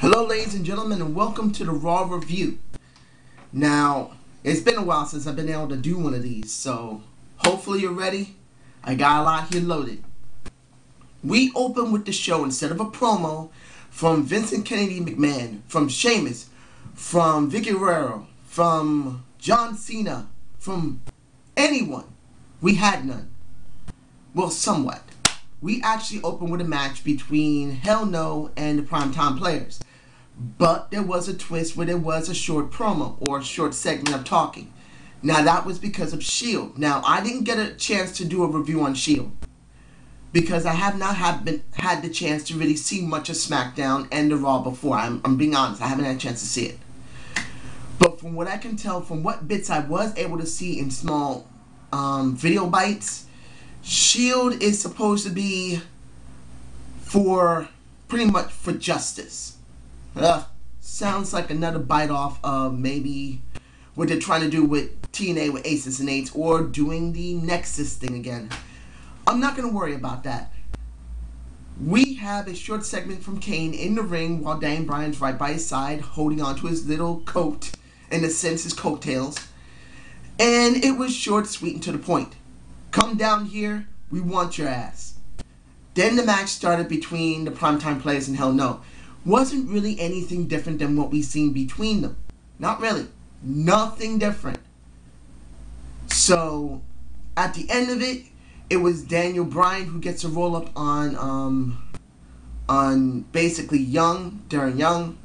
Hello ladies and gentlemen, and welcome to the Raw Review. Now, it's been a while since I've been able to do one of these, so hopefully you're ready. I got a lot here loaded. We open with the show instead of a promo from Vincent Kennedy McMahon, from Sheamus, from Vicki, from John Cena, from anyone. We had none. Well, somewhat. We actually opened with a match between Hell No and the Primetime Players. But there was a twist where there was a short promo or a short segment of talking. Now that was because of S.H.I.E.L.D. Now I didn't get a chance to do a review on S.H.I.E.L.D. because I have not had the chance to really see much of SmackDown and the Raw before. I'm being honest, I haven't had a chance to see it. But from what I can tell, from what bits I was able to see in small video bites, S.H.I.E.L.D. is supposed to be for pretty much for justice. Sounds like another bite off of maybe what they're trying to do with TNA with Aces and Eights, or doing the Nexus thing again. I'm not going to worry about that. We have a short segment from Kane in the ring while Dan Bryan's right by his side holding onto his little coat, in a sense his coattails. And it was short, sweet, and to the point. Come down here, we want your ass. Then the match started between the Primetime Players and Hell No. Wasn't really anything different than what we've seen between them. Not really. Nothing different. So, at the end of it, it was Daniel Bryan who gets a roll up on basically Darren Young,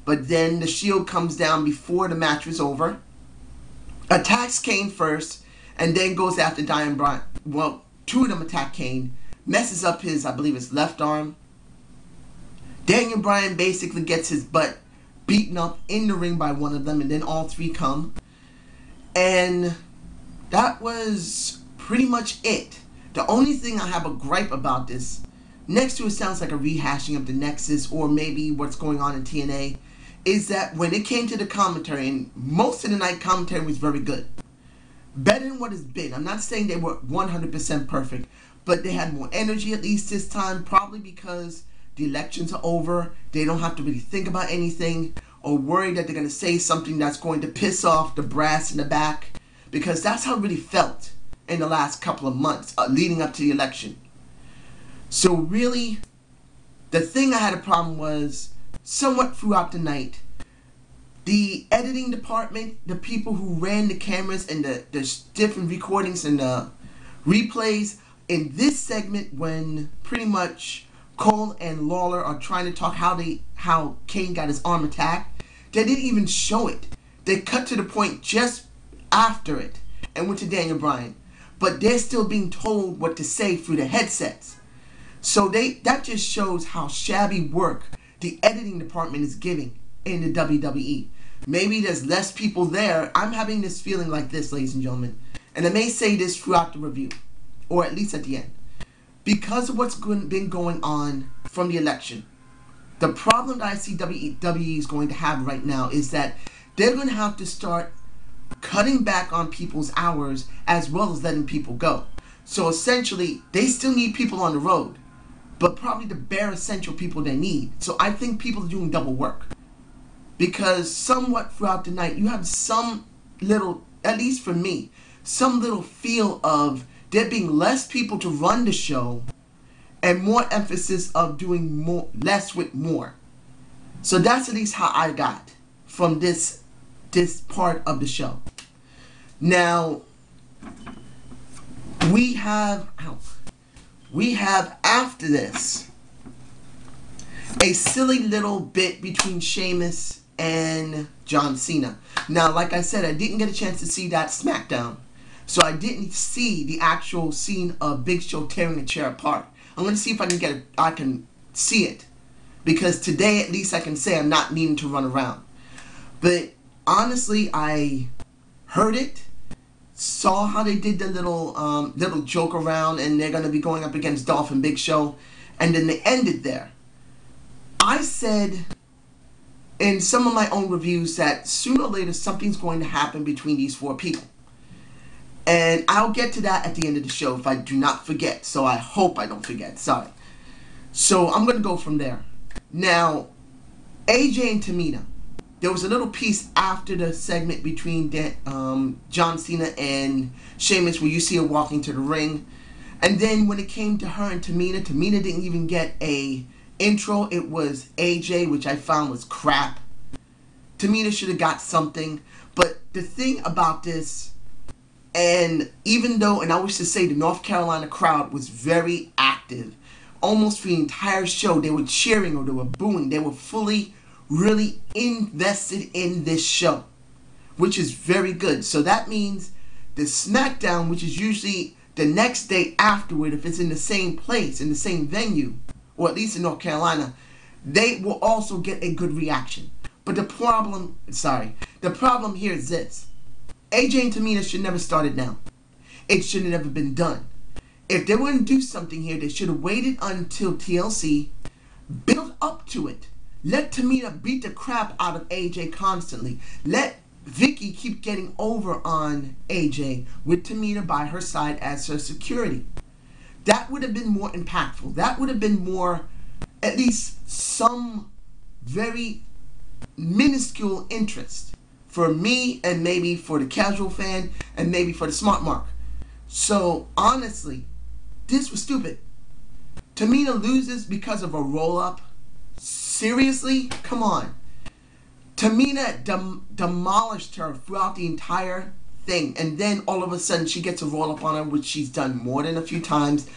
but then the Shield comes down before the match was over, attacks Kane first, and then goes after Daniel Bryan. Well, two of them attack Kane, messes up his, I believe his left arm. Daniel Bryan basically gets his butt beaten up in the ring by one of them, and then all three come. And that was pretty much it. The only thing I have a gripe about this, next to it sounds like a rehashing of the Nexus or maybe what's going on in TNA, is that when it came to the commentary, and most of the night commentary was very good. Better than what it's been. I'm not saying they were 100% perfect, but they had more energy at least this time, probably because the elections are over. They don't have to really think about anything or worry that they're going to say something that's going to piss off the brass in the back, because that's how it really felt in the last couple of months leading up to the election. So really, the thing I had a problem was somewhat throughout the night. The editing department, the people who ran the cameras and the different recordings and the replays in this segment, when pretty much Cole and Lawler are trying to talk how Kane got his arm attacked, they didn't even show it. They cut to the point just after it and went to Daniel Bryan. But they're still being told what to say through the headsets. So that just shows how shabby work the editing department is giving in the WWE. Maybe there's less people there. I'm having this feeling like this, ladies and gentlemen. And I may say this throughout the review, or at least at the end. Because of what's been going on from the election, the problem that I see WWE is going to have right now is that they're going to have to start cutting back on people's hours as well as letting people go. So essentially, they still need people on the road, but probably the bare essential people they need. So I think people are doing double work. Because somewhat throughout the night, you have some little, at least for me, some little feel of there being less people to run the show and more emphasis of doing less with more. So that's at least how I got from this part of the show. Now, we have after this a silly little bit between Sheamus and John Cena. Now, like I said, I didn't get a chance to see that SmackDown. So I didn't see the actual scene of Big Show tearing a chair apart. I'm going to see if I can see it. Because today, at least I can say I'm not needing to run around. But honestly, I heard it, saw how they did the little joke around, and they're going to be going up against Dolph and Big Show, and then they ended there. I said in some of my own reviews that sooner or later something's going to happen between these four people. And I'll get to that at the end of the show if I do not forget. So I hope I don't forget. Sorry. So I'm going to go from there. Now, AJ and Tamina. There was a little piece after the segment between John Cena and Sheamus where you see her walking to the ring. And then when it came to her and Tamina, Tamina didn't even get a intro. It was AJ, which I found was crap. Tamina should have got something. But the thing about this, and even though, and I wish to say the North Carolina crowd was very active. Almost for the entire show, they were cheering or they were booing. They were fully, really invested in this show, which is very good. So that means the SmackDown, which is usually the next day afterward, if it's in the same place, in the same venue, or at least in North Carolina, they will also get a good reaction. But the problem here is this. AJ and Tamina should never started now. It should have never been done. If they were going to do something here, they should have waited until TLC, built up to it. Let Tamina beat the crap out of AJ constantly. Let Vicki keep getting over on AJ with Tamina by her side as her security. That would have been more impactful. That would have been more, at least some very minuscule interest for me and maybe for the casual fan and maybe for the smart mark. So honestly, this was stupid. Tamina loses because of a roll-up. Seriously? Come on. Tamina demolished her throughout the entire thing. And then all of a sudden she gets a roll-up on her, which she's done more than a few times.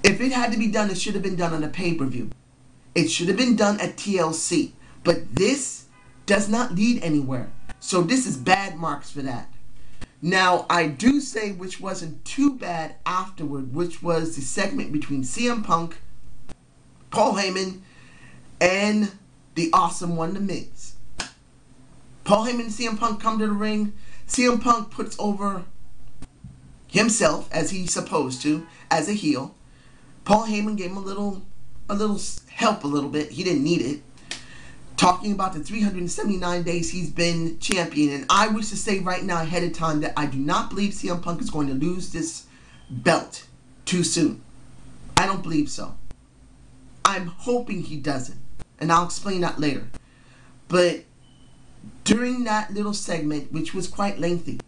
If it had to be done, it should have been done on a pay-per-view. It should have been done at TLC. But this does not lead anywhere. So this is bad marks for that. Now, I do say which wasn't too bad afterward, which was the segment between CM Punk, Paul Heyman, and the awesome one, The Miz. Paul Heyman and CM Punk come to the ring. CM Punk puts over himself, as he's supposed to, as a heel. Paul Heyman gave him a little help a little bit. He didn't need it. Talking about the 379 days he's been champion. And I wish to say right now ahead of time that I do not believe CM Punk is going to lose this belt too soon. I don't believe so. I'm hoping he doesn't. And I'll explain that later. But during that little segment, which was quite lengthy,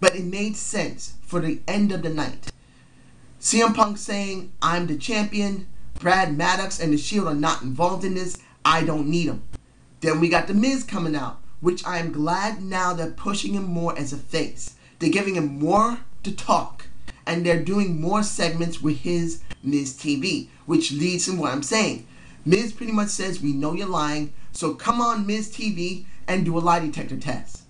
but it made sense for the end of the night. CM Punk saying, I'm the champion. Brad Maddox and the Shield are not involved in this. I don't need them. Then we got The Miz coming out, which I am glad now they're pushing him more as a face. They're giving him more to talk. And they're doing more segments with his Miz TV, which leads to what I'm saying. Miz pretty much says, we know you're lying, so come on Miz TV and do a lie detector test.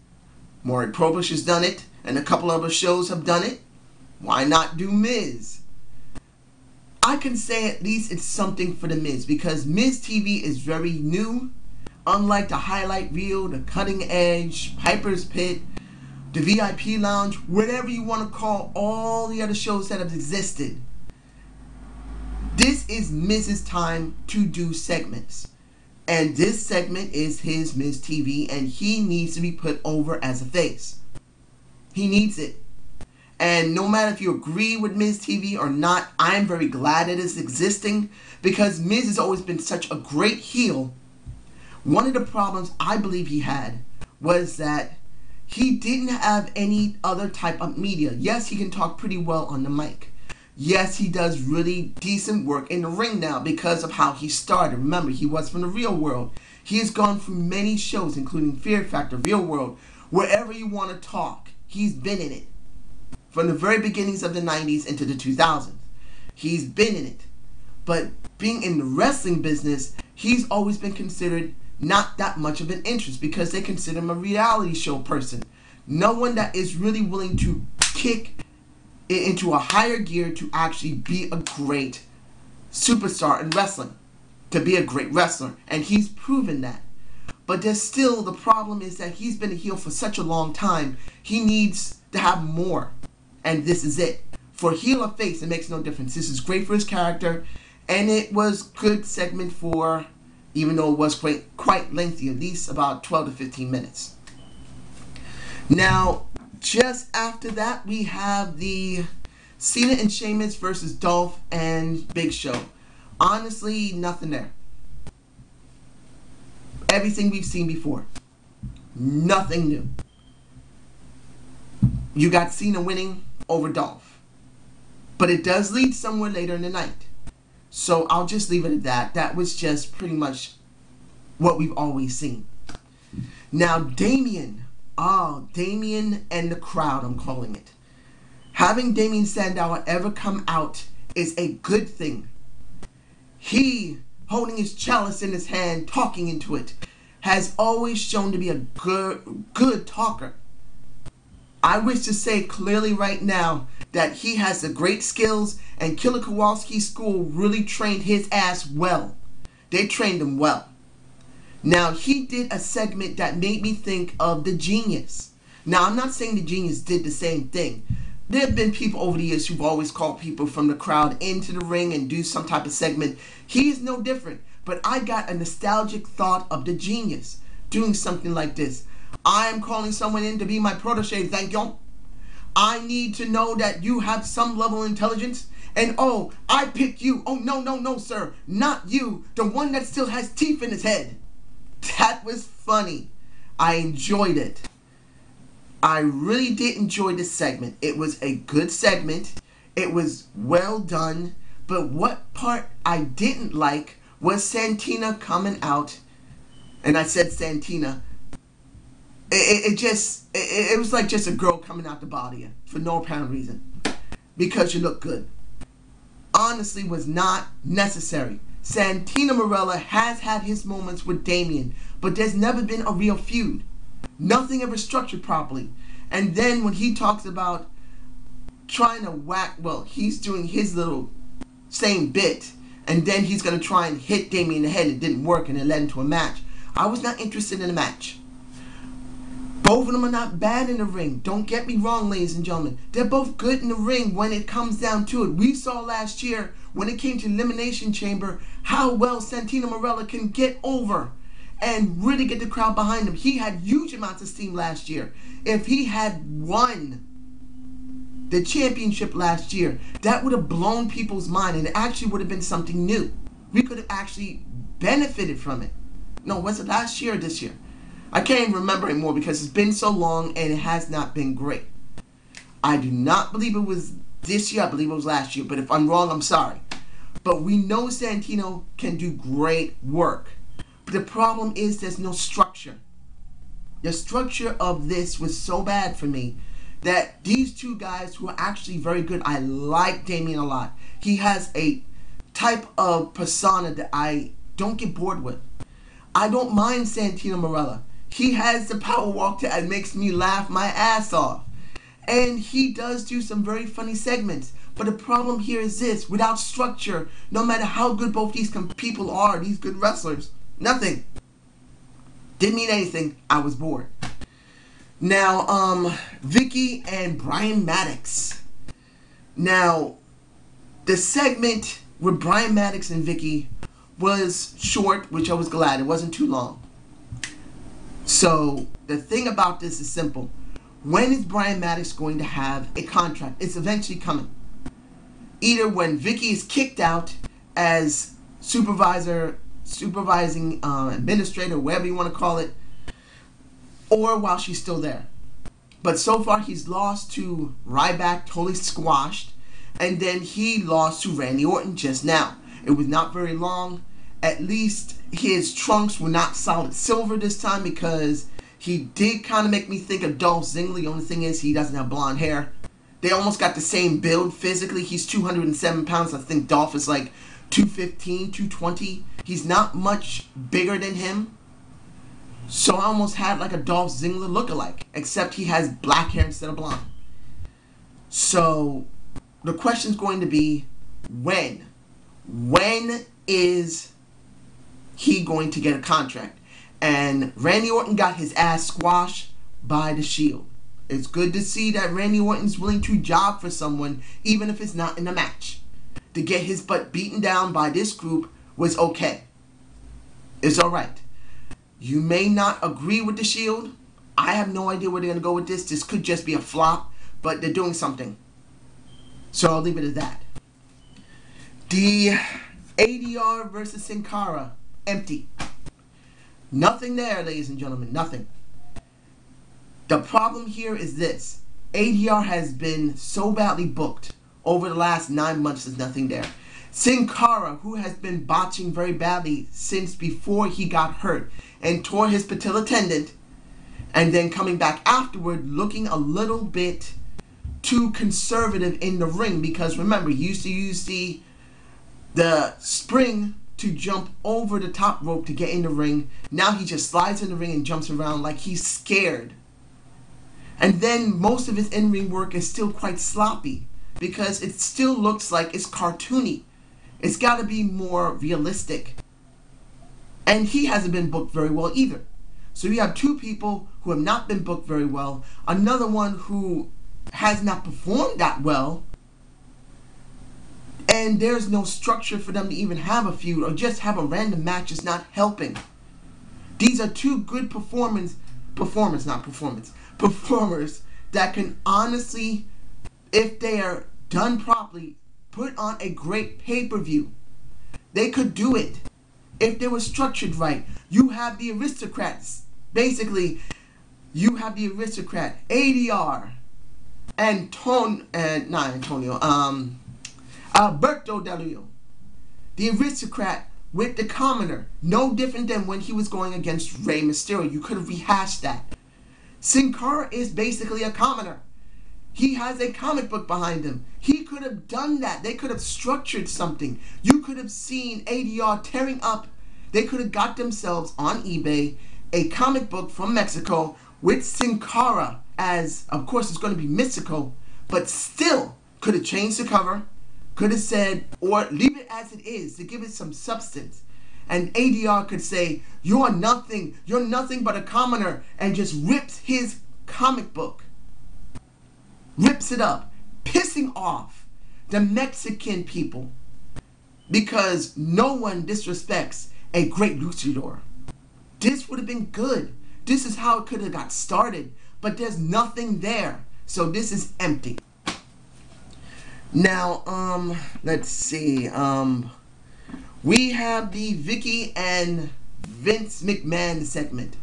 Maury Probush has done it, and a couple other shows have done it. Why not do Miz? I can say at least it's something for The Miz, because Miz TV is very new. Unlike the highlight reel, the cutting edge, Piper's Pit, the VIP lounge, whatever you want to call all the other shows that have existed. This is Miz's time to do segments. And this segment is his Miz TV, and he needs to be put over as a face. He needs it. And no matter if you agree with Miz TV or not, I'm very glad it is existing, because Miz has always been such a great heel. One of the problems I believe he had was that he didn't have any other type of media. Yes, he can talk pretty well on the mic. Yes, he does really decent work in the ring now because of how he started. Remember, he was from the real world. He has gone through many shows, including Fear Factor, Real World. Wherever you want to talk, he's been in it. From the very beginnings of the 90s into the 2000s. He's been in it. But being in the wrestling business, he's always been considered not that much of an interest because they consider him a reality show person. No one that is really willing to kick it into a higher gear to actually be a great superstar in wrestling. To be a great wrestler. And he's proven that. But there's still, the problem is that he's been a heel for such a long time. He needs to have more. And this is it. For heel or face, it makes no difference. This is great for his character. And it was good segment for, even though it was quite lengthy, at least about 12 to 15 minutes. Now, just after that, we have the Cena and Sheamus versus Dolph and Big Show. Honestly, nothing there. Everything we've seen before. Nothing new. You got Cena winning over Dolph. But it does lead somewhere later in the night. So I'll just leave it at that. That was just pretty much what we've always seen. Now, Damien. Damien and the crowd, I'm calling it. Having Damien Sandow ever come out is a good thing. He, holding his chalice in his hand, talking into it, has always shown to be a good talker. I wish to say clearly right now that he has the great skills, and Killer Kowalski's school really trained his ass well. They trained him well. Now, he did a segment that made me think of The Genius. Now, I'm not saying The Genius did the same thing. There have been people over the years who've always called people from the crowd into the ring and do some type of segment. He is no different. But I got a nostalgic thought of The Genius doing something like this. I am calling someone in to be my protege, thank you. I need to know that you have some level of intelligence. And oh, I picked you. Oh, no, sir. Not you. The one that still has teeth in his head. That was funny. I enjoyed it. I really did enjoy this segment. It was a good segment. It was well done. But what part I didn't like was Santina coming out. And I said Santina. It was like just a girl coming out the body for no apparent reason. Because you look good. Honestly, was not necessary. Santina Marella has had his moments with Damien, but there's never been a real feud. Nothing ever structured properly. And then when he talks about trying to whack, well, he's doing his little same bit, and then he's going to try and hit Damien in the head. It didn't work, and it led into a match. I was not interested in a match. Both of them are not bad in the ring. Don't get me wrong, ladies and gentlemen. They're both good in the ring when it comes down to it. We saw last year, when it came to Elimination Chamber, how well Santina Marella can get over and really get the crowd behind him. He had huge amounts of steam last year. If he had won the championship last year, that would have blown people's mind, and it actually would have been something new. We could have actually benefited from it. No, was it last year or this year? I can't even remember anymore because it's been so long and it has not been great. I do not believe it was this year. I believe it was last year. But if I'm wrong, I'm sorry. But we know Santino can do great work. But the problem is there's no structure. The structure of this was so bad for me that these two guys who are actually very good, I like Damien a lot. He has a type of persona that I don't get bored with. I don't mind Santino Marella. He has the power walk that makes me laugh my ass off. And he does do some very funny segments. But the problem here is this. Without structure, no matter how good both these people are, these good wrestlers, nothing. Didn't mean anything. I was bored. Now, Vicki and Brian Maddox. Now, the segment with Brian Maddox and Vicki was short, which I was glad. It wasn't too long. So, the thing about this is simple. When is Brian Maddox going to have a contract? It's eventually coming. Either when Vicki is kicked out as supervising administrator, whatever you want to call it, or while she's still there. But so far, he's lost to Ryback, totally squashed, and then he lost to Randy Orton just now. It was not very long. At least his trunks were not solid silver this time because he did kind of make me think of Dolph Ziggler. The only thing is he doesn't have blonde hair. They almost got the same build physically. He's 207 pounds. I think Dolph is like 215, 220. He's not much bigger than him. So I almost had like a Dolph Ziggler lookalike, except he has black hair instead of blonde. So the question's going to be when? When is he going to get a contract? And Randy Orton got his ass squashed by the Shield. It's good to see that Randy Orton's willing to job for someone, even if it's not in a match. To get his butt beaten down by this group was okay. It's alright. You may not agree with the Shield. I have no idea where they're going to go with this. This could just be a flop, but they're doing something. So I'll leave it at that. The ADR versus Sin Cara, empty. Nothing there, ladies and gentlemen, nothing. The problem here is this. ADR has been so badly booked over the last 9 months, there's nothing there. Cara, who has been botching very badly since before he got hurt and tore his patella tendon, and then coming back afterward looking a little bit too conservative in the ring, because remember, he used to use the spring to jump over the top rope to get in the ring. Now he just slides in the ring and jumps around like he's scared. And then most of his in-ring work is still quite sloppy because it still looks like it's cartoony. It's got to be more realistic. And he hasn't been booked very well either. So you have two people who have not been booked very well. Another one who has not performed that well. And there's no structure for them to even have a feud or just have a random match is not helping. These are two good performers that can honestly, if they are done properly, put on a great pay-per-view. They could do it if they were structured right. You have the aristocrats. Basically, you have the aristocrat, ADR, and Alberto Del Rio. The aristocrat with the commoner. No different than when he was going against Rey Mysterio. You could have rehashed that. Sin Cara is basically a commoner. He has a comic book behind him. He could have done that. They could have structured something. You could have seen ADR tearing up. They could have got themselves on eBay a comic book from Mexico with Sin Cara as, of course, it's going to be mystical, but still could have changed the cover, could have said, or leave it as it is to give it some substance. And ADR could say, you're nothing but a commoner, and just rips his comic book. Rips it up, pissing off the Mexican people because no one disrespects a great luchador. This would have been good. This is how it could have got started, but there's nothing there. So this is empty. Now, let's see. We have the Vicki and Vince McMahon segment.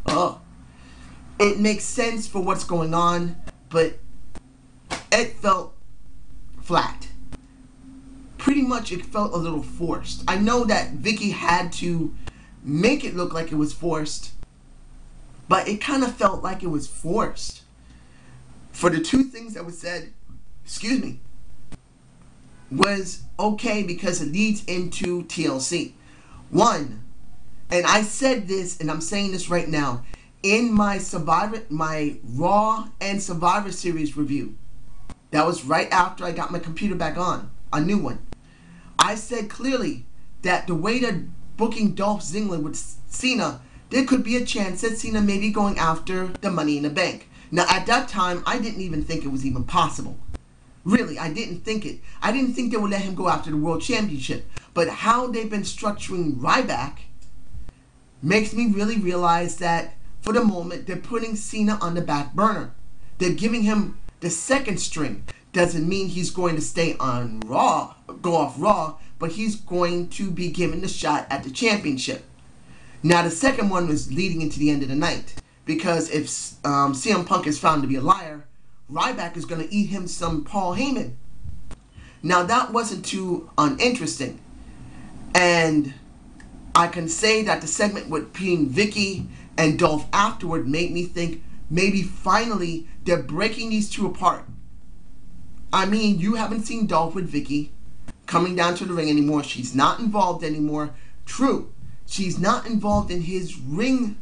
It makes sense for what's going on, but it felt flat. Pretty much it felt a little forced. I know that Vicki had to make it look like it was forced, but it kind of felt like it was forced. For the two things that was said, was okay because it leads into TLC. One, and I said this and I'm saying this right now, in my Raw and Survivor Series review, that was right after I got my computer back on, a new one. I said clearly that the way they're booking Dolph Ziggler with Cena, there could be a chance that Cena may be going after the Money in the Bank. Now at that time, I didn't even think it was even possible. Really, I didn't think it. I didn't think they would let him go after the World Championship. But how they've been structuring Ryback makes me really realize that for the moment, they're putting Cena on the back burner. They're giving him the second string. Doesn't mean he's going to stay on Raw, go off Raw, but he's going to be given the shot at the championship. Now, the second one was leading into the end of the night. Because if CM Punk is found to be a liar, Ryback is going to eat him some Paul Heyman. Now, that wasn't too uninteresting. And I can say that the segment between Vicki and Dolph afterward made me think maybe finally they're breaking these two apart. I mean, you haven't seen Dolph with Vicki coming down to the ring anymore. She's not involved anymore. True, she's not involved in his ring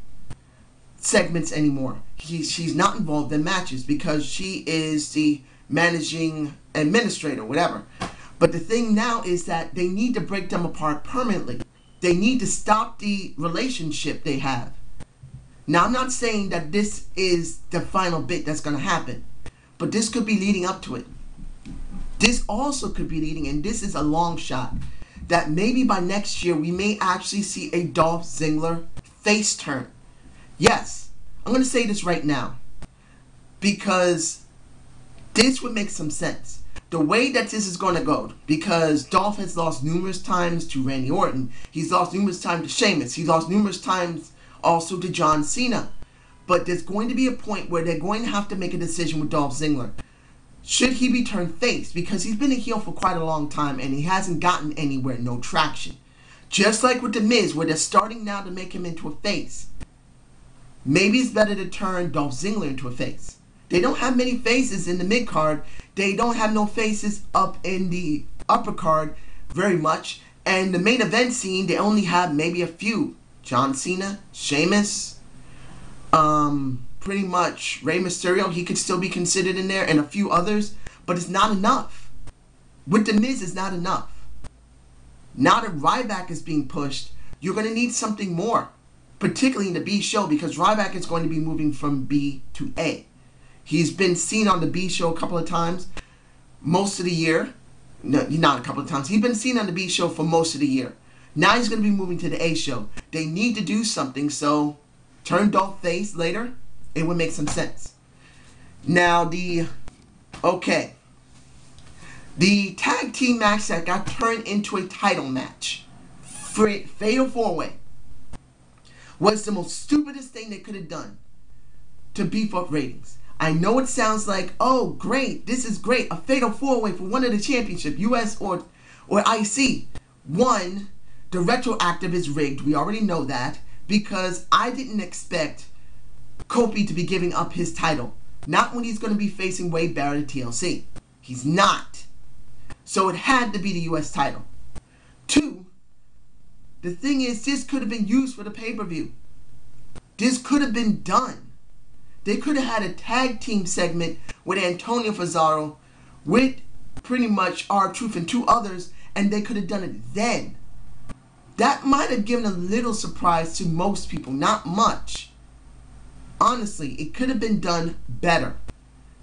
segments anymore. She's not involved in matches because she is the managing administrator, whatever. But the thing now is that they need to break them apart permanently. They need to stop the relationship they have. Now, I'm not saying that this is the final bit that's going to happen, but this could be leading up to it. This also could be leading, and this is a long shot, that maybe by next year we may actually see a Dolph Ziggler face turn. Yes, I'm going to say this right now, because this would make some sense. The way that this is going to go, because Dolph has lost numerous times to Randy Orton. He's lost numerous times to Sheamus. He's lost numerous times Also to John Cena. But there's going to be a point where they're going to have to make a decision with Dolph Ziggler. Should he be turned face? Because he's been a heel for quite a long time and he hasn't gotten anywhere, no traction. Just like with The Miz, where they're starting now to make him into a face. Maybe it's better to turn Dolph Ziggler into a face. They don't have many faces in the mid-card. They don't have no faces up in the upper card very much. And the main event scene, they only have maybe a few. John Cena, Sheamus, pretty much Rey Mysterio, he could still be considered in there, and a few others, but it's not enough. With The Miz, it's not enough. Now that Ryback is being pushed, you're going to need something more, particularly in the B show, because Ryback is going to be moving from B to A. He's been seen on the B show a couple of times, most of the year. No, not a couple of times. He's been seen on the B show for most of the year. Now he's going to be moving to the A show. They need to do something, so turn Dolph face later. It would make some sense. Now the tag team match that got turned into a title match, Fatal 4-Way, was the most stupidest thing they could have done to beef up ratings. I know it sounds like, oh great, this is great, a Fatal 4-Way for one of the championship, US or IC. One, the retroactive is rigged, we already know that, because I didn't expect Kofi to be giving up his title. Not when he's going to be facing Wade Barrett at TLC. He's not. So it had to be the US title. Two, the thing is, this could have been used for the pay-per-view. This could have been done. They could have had a tag team segment with Antonio Cesaro, with pretty much R-Truth and two others, and they could have done it then. That might have given a little surprise to most people, not much. Honestly, it could have been done better.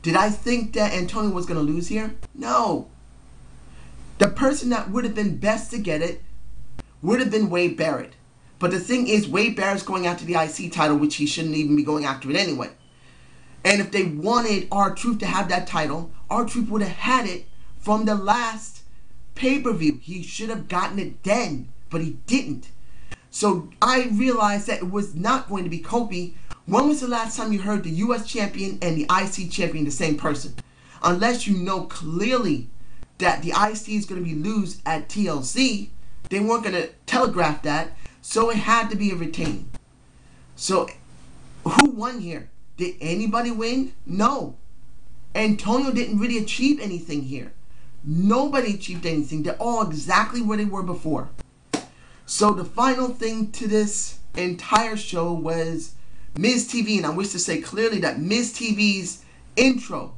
Did I think that Antonio was going to lose here? No. The person that would have been best to get it would have been Wade Barrett. But the thing is, Wade Barrett's going after the IC title, which he shouldn't even be going after it anyway. And if they wanted R-Truth to have that title, R-Truth would have had it from the last pay-per-view. He should have gotten it then, but he didn't. So I realized that it was not going to be Kofi. When was the last time you heard the US champion and the IC champion the same person? Unless you know clearly that the IC is going to be lose at TLC, they weren't going to telegraph that, so it had to be a retaining. So who won here? Did anybody win? No. Antonio didn't really achieve anything here. Nobody achieved anything. They're all exactly where they were before. So the final thing to this entire show was Miz TV, and I wish to say clearly that Miz TV's intro,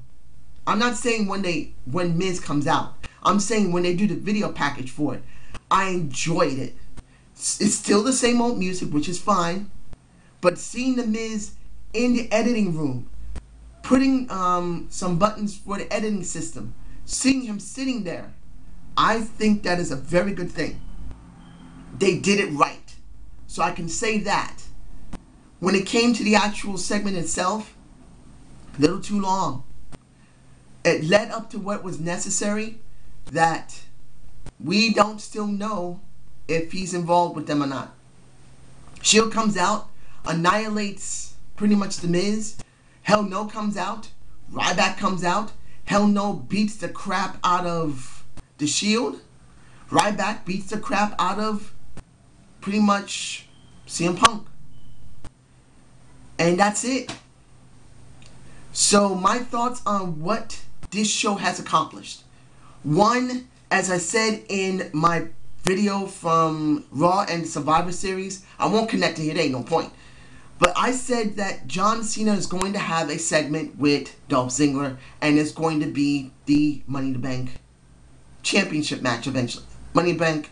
I'm not saying when Miz comes out, I'm saying when they do the video package for it, I enjoyed it. It's still the same old music, which is fine, but seeing the Miz in the editing room, putting some buttons for the editing system, seeing him sitting there, I think that is a very good thing. They did it right, so I can say that. When it came to the actual segment itself, a little too long. It led up to what was necessary, that we don't still know if he's involved with them or not. Shield comes out, annihilates pretty much the Miz. Hell No comes out. Ryback comes out. Hell No beats the crap out of the Shield. Ryback beats the crap out of pretty much CM Punk. And that's it. So my thoughts on what this show has accomplished. One, as I said in my video from Raw and Survivor Series, I won't connect it here, there ain't no point. But I said that John Cena is going to have a segment with Dolph Ziggler, and it's going to be the Money in the Bank championship match eventually. Money in the Bank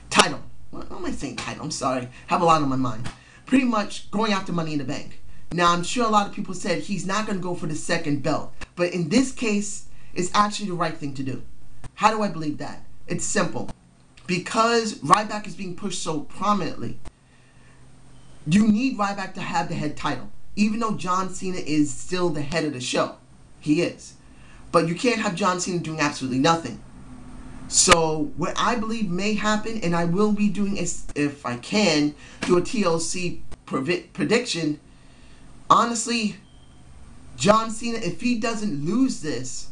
title. What am I saying title? I'm sorry. I have a lot on my mind. Pretty much going after Money in the Bank. Now, I'm sure a lot of people said he's not going to go for the second belt. But in this case, it's actually the right thing to do. How do I believe that? It's simple. Because Ryback is being pushed so prominently, you need Ryback to have the head title. Even though John Cena is still the head of the show. He is. But you can't have John Cena doing absolutely nothing. So, what I believe may happen, and I will be doing, if I can, do a TLC prediction, honestly, John Cena, if he doesn't lose this,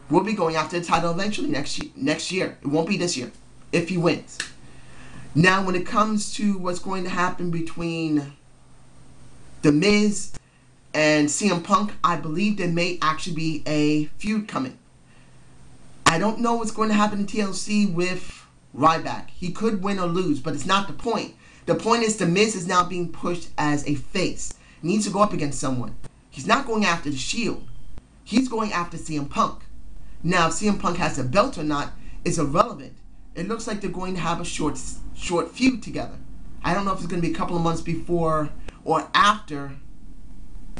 will be going after the title eventually next year. It won't be this year if he wins. Now, when it comes to what's going to happen between The Miz and CM Punk, I believe there may actually be a feud coming. I don't know what's going to happen in TLC with Ryback. He could win or lose, but it's not the point. The point is The Miz is now being pushed as a face. He needs to go up against someone. He's not going after the Shield. He's going after CM Punk. Now, if CM Punk has a belt or not is irrelevant. It looks like they're going to have a short feud together. I don't know if it's going to be a couple of months before or after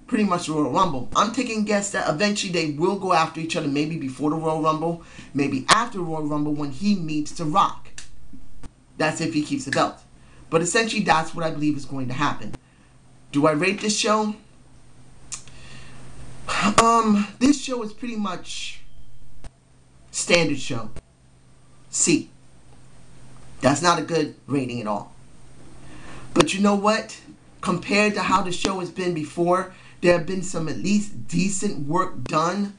pretty much the Royal Rumble. I'm taking a guess that eventually they will go after each other, maybe before the Royal Rumble, maybe after the Royal Rumble when he meets The Rock. That's if he keeps the belt. But essentially, that's what I believe is going to happen. Do I rate this show? This show is pretty much standard show. C. That's not a good rating at all. But you know what? Compared to how the show has been before, there have been some at least decent work done.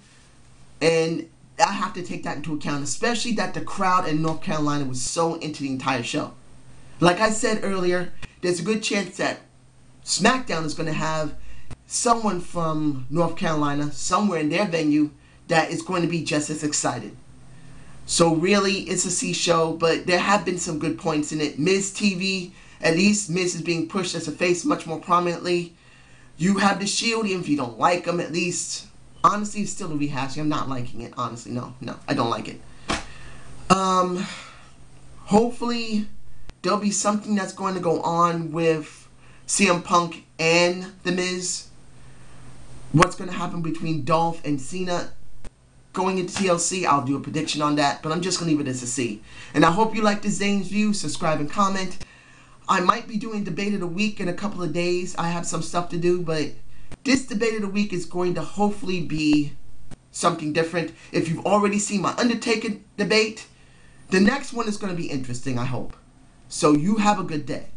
And I have to take that into account, especially that the crowd in North Carolina was so into the entire show. Like I said earlier, there's a good chance that SmackDown is going to have someone from North Carolina somewhere in their venue that is going to be just as excited. So really, it's a C show, but there have been some good points in it. Miz TV, at least Miz is being pushed as a face much more prominently. You have the Shield, even if you don't like them, at least. Honestly, it's still a rehashing. I'm not liking it, honestly. No, I don't like it. Hopefully, there'll be something that's going to go on with CM Punk and The Miz. What's going to happen between Dolph and Cena going into TLC, I'll do a prediction on that, but I'm just going to leave it as a C. And I hope you like this ZANE'S View. Subscribe and comment. I might be doing Debate of the Week in a couple of days. I have some stuff to do, but this Debate of the Week is going to hopefully be something different. If you've already seen my Undertaker debate, the next one is going to be interesting, I hope. So you have a good day.